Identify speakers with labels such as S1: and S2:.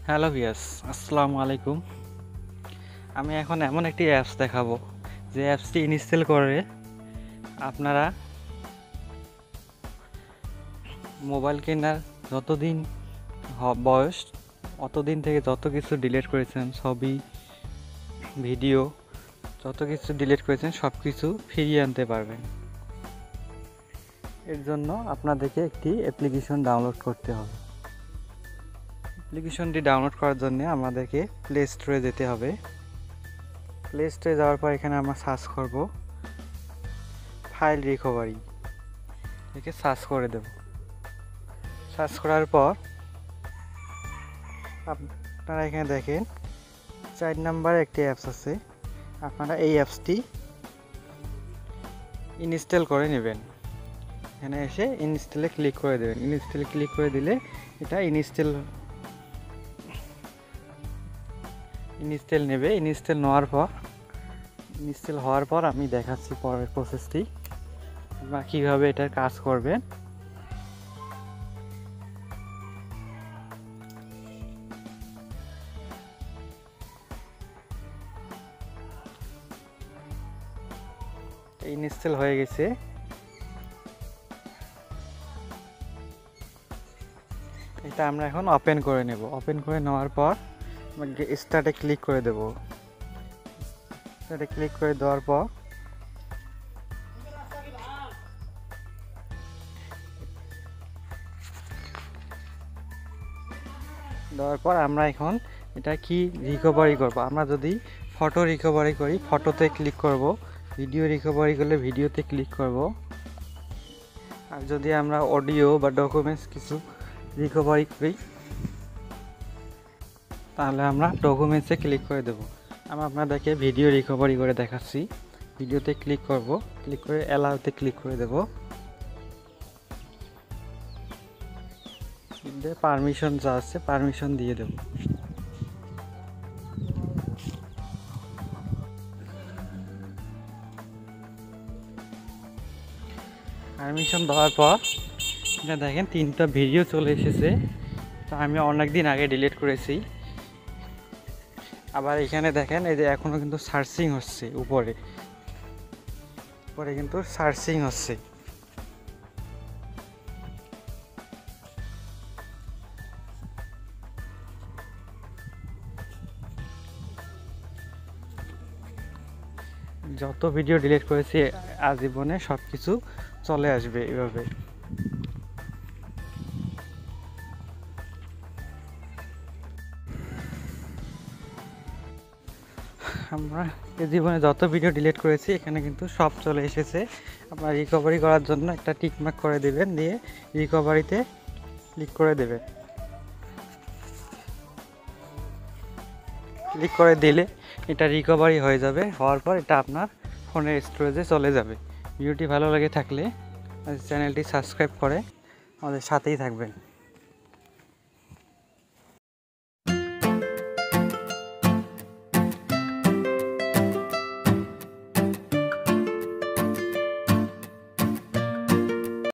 S1: Hello ভিয়াস, আসসালামু আলাইকুম। আমি এখন এমন একটি অ্যাপস দেখাবো যে অ্যাপসটি ইনস্টল করে আপনারা মোবাইল কেনার যতদিন বয়স অতদিন থেকে যত কিছু ডিলিট করেছেন, ছবি, ভিডিও, যত কিছু ডিলিট করেছেন সব কিছু ফিরিয়ে আনতে পারবেন। এর জন্য আপনাদেরকে একটি অ্যাপ্লিকেশন ডাউনলোড করতে হবে। অ্যাপ্লিকেশনটি ডাউনলোড করার জন্য আমাদেরকে প্লে স্টোরে যেতে হবে। প্লে স্টোরে যাওয়ার পর এখানে আমরা সার্চ করব ফাইল রিকভারি, একে সার্চ করে দেব। সার্চ করার পর আপনারা এখানে দেখেন 4 নম্বরে একটি অ্যাপস আছে। আপনারা এই অ্যাপসটি ইনস্টল করে নেবেন। এখানে এসে ইনস্টলে ক্লিক করে দেবেন। ইনস্টলে ক্লিক করে দিলে এটা ইনস্টল নেবে। ইনস্টল হওয়ার পর আমি দেখাচ্ছি পরের প্রসেসটি, বা কীভাবে এটার কাজ করবেন। ইনস্টল হয়ে গেছে। এটা আমরা এখন ওপেন করে নেব। ওপেন করে নেওয়ার পর স্টার্টে ক্লিক করে দেব। স্টার্টে ক্লিক করে দেওয়ার পর আমরা এখন এটা কি রিকভারি করব। আমরা যদি ফটো রিকভারি করি, ফটোতে ক্লিক করব। ভিডিও রিকভারি করলে ভিডিওতে ক্লিক করব। আর যদি আমরা অডিও বা ডকুমেন্টস কিছু রিকভারি করি তাহলে আমরা ডকুমেন্টসে ক্লিক করে দেব। আমি আপনাদেরকে ভিডিও রিকভারি করে দেখাচ্ছি। ভিডিওতে ক্লিক করব, ক্লিক করে অ্যালাউতে ক্লিক করে দেব। পারমিশন যা আছে পারমিশন দিয়ে দেব। পারমিশন দেওয়ার পর এটা দেখেন 3টা ভিডিও চলে এসেছে। তো আমি অনেক দিন আগে ডিলিট করেছি। আবার এখানে দেখেন এই যে এখনও কিন্তু সার্চিং হচ্ছে। উপরে কিন্তু সার্চিং হচ্ছে। যত ভিডিও ডিলিট করেছি আজীবনে সব কিছু চলে আসবে এভাবে। আমরা জীবনে যত ভিডিও ডিলিট করেছি এখানে কিন্তু সব চলে এসেছে। আপনারা রিকভারি করার জন্য একটা টিকমার্ক করে দেবেন, দিয়ে রিকভারিতে ক্লিক করে দেবেন। ক্লিক করে দিলে এটা রিকভারি হয়ে যাবে। হওয়ার পর এটা আপনার ফোনের স্টোরেজে চলে যাবে। ভিডিওটি ভালো লেগে থাকলে চ্যানেলটি সাবস্ক্রাইব করে আমাদের সাথেই থাকবেন।